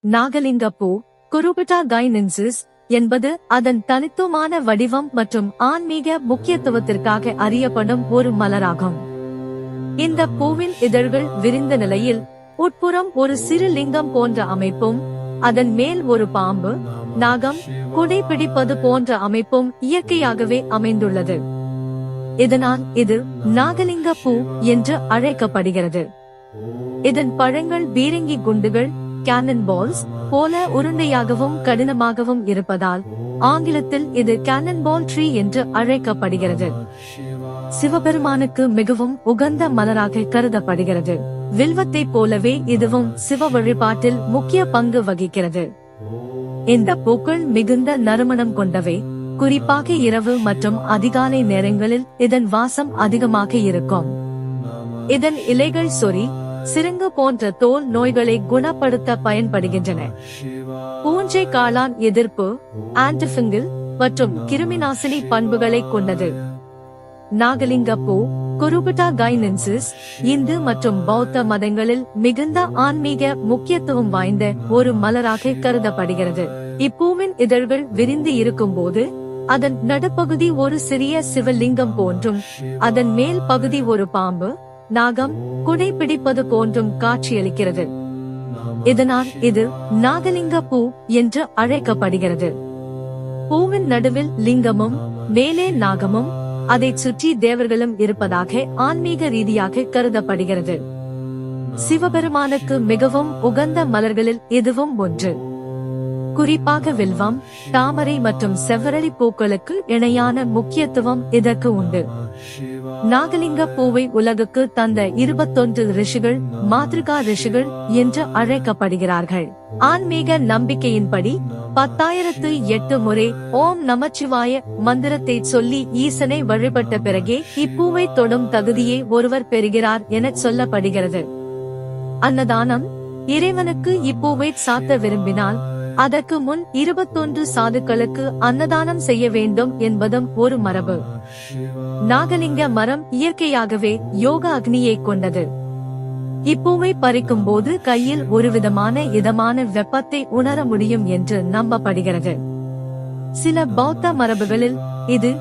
நாகலிங்க பூ குருபிட்டா கைனென்சிஸ் என்பது அதன் தனித்துவமான வடிவம் மற்றும் ஆன்மீக முக்கியத்துவத்திற்காக அறியப்படும் ஒரு மலராகும். இந்த பூவின் இதழ்கள் விரிந்த நிலையில் உட்புறம் ஒரு சிறு லிங்கம் போன்ற அமைப்பும் அதன் மேல் ஒரு பாம்பு நாகம் குடை பிடிப்பது போன்ற அமைப்பும் இயற்கையாகவே அமைந்துள்ளது. இதனால் இது நாகலிங்க பூ என்று அழைக்கப்படுகிறது. இதன் பழங்கள் பீரங்கி குண்டுகள் கேனன் பால்ஸ் போல உருண்டையாகவும் கடினமாகவும் இருப்பதால் ஆங்கிலத்தில் இது கேனன் பால் ட்ரீ என்று அழைக்கப்படுகிறது. சிவபெருமானுக்கு மிகவும் உகந்த மலராக கருதப்படுகிறது. வில்வத்தை போலவே இதுவும் சிவ வழிபாட்டில் முக்கிய பங்கு வகிக்கிறது. இந்த பூக்கள் மிகுந்த நறுமணம் கொண்டவை. குறிப்பாக இரவு மற்றும் அதிகாலை நேரங்களில் இதன் வாசம் அதிகமாக இருக்கும். இதன் இலைகள் சொறி சிறுங்கு போன்ற தோல் நோய்களை குணப்படுத்த பயன்படுகின்றன. பூஞ்சை காளான் எதிர்ப்பு ஆன்டிஃபங்கில் மற்றும் கிருமிநாசினி பண்புகளை கொண்டது. நாகலிங்க பூ குருபிட்டா கைனென்சிஸ் இந்து மற்றும் பௌத்த மதங்களில் மிகுந்த ஆன்மீக முக்கியத்துவம் வாய்ந்த ஒரு மலராக கருதப்படுகிறது. இப்பூவின் இதழ்கள் விரிந்து இருக்கும் போது அதன் நடுப்பகுதி ஒரு சிறிய சிவலிங்கம் போன்றும் அதன் மேல் பகுதி ஒரு பாம்பு நாகம் குடை பிடிப்பது போன்றும் காட்சியளிக்கிறது. இதனால் இது நாகலிங்க பூ என்று அழைக்கப்படுகிறது. பூவின் நடுவில் லிங்கமும் மேலே நாகமும் அதைச் சுற்றி தேவர்களும் இருப்பதாக ஆன்மீக ரீதியாக கருதப்படுகிறது. சிவபெருமானுக்கு மிகவும் உகந்த மலர்களில் இதுவும் ஒன்று. குறிப்பாக வில்வம் தாமரை மற்றும் செவ்வரளி பூக்களுக்கு இணையான முக்கியத்துவம் இதற்கு உண்டு. நாகலிங்க பூவை உலகுக்கு தந்த 21 ரிஷிகள் மாத்ருகா ரிஷிகள் என்று அழைக்கப்படுகிறார்கள். ஆன்மீக நம்பிக்கையின்படி 10,008 முறை ஓம் நமச்சிவாய மந்திரத்தை சொல்லி ஈசனை வழிபட்ட பிறகே இப்பூவை தொடும் தகுதியை ஒருவர் பெறுகிறார் என சொல்லப்படுகிறது. அன்னதானம் இறைவனுக்கு இப்பூவை சாத்த விரும்பினால் அதற்கு முன் 21 சாதுக்களுக்கு அன்னதானம் செய்ய வேண்டும் என்பதும் ஒரு மரபு. நாகலிங்க மரம் இயற்கையாகவே யோக அக்னியை கொண்டது. இப்பூவை பறிக்கும் போது கையில் ஒருவிதமான இதமான வெப்பத்தை உணர முடியும் என்று நம்பப்படுகிறது. சில பௌத்த மரபுகளில் இது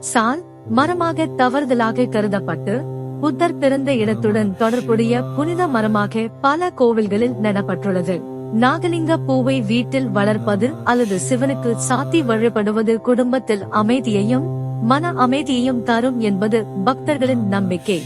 சால் மரமாக தவறுதலாக கருதப்பட்டு புத்தர் பிறந்த இடத்துடன் தொடர்புடைய புனித மரமாக பல கோவில்களில் நடப்பட்டுள்ளது. நாகலிங்க பூவை வீட்டில் வளர்ப்பது அல்லது சிவனுக்கு சாத்தி வழிபடுவது குடும்பத்தில் அமைதியையும் மன அமைதியையும் தரும் என்பது பக்தர்களின் நம்பிக்கை.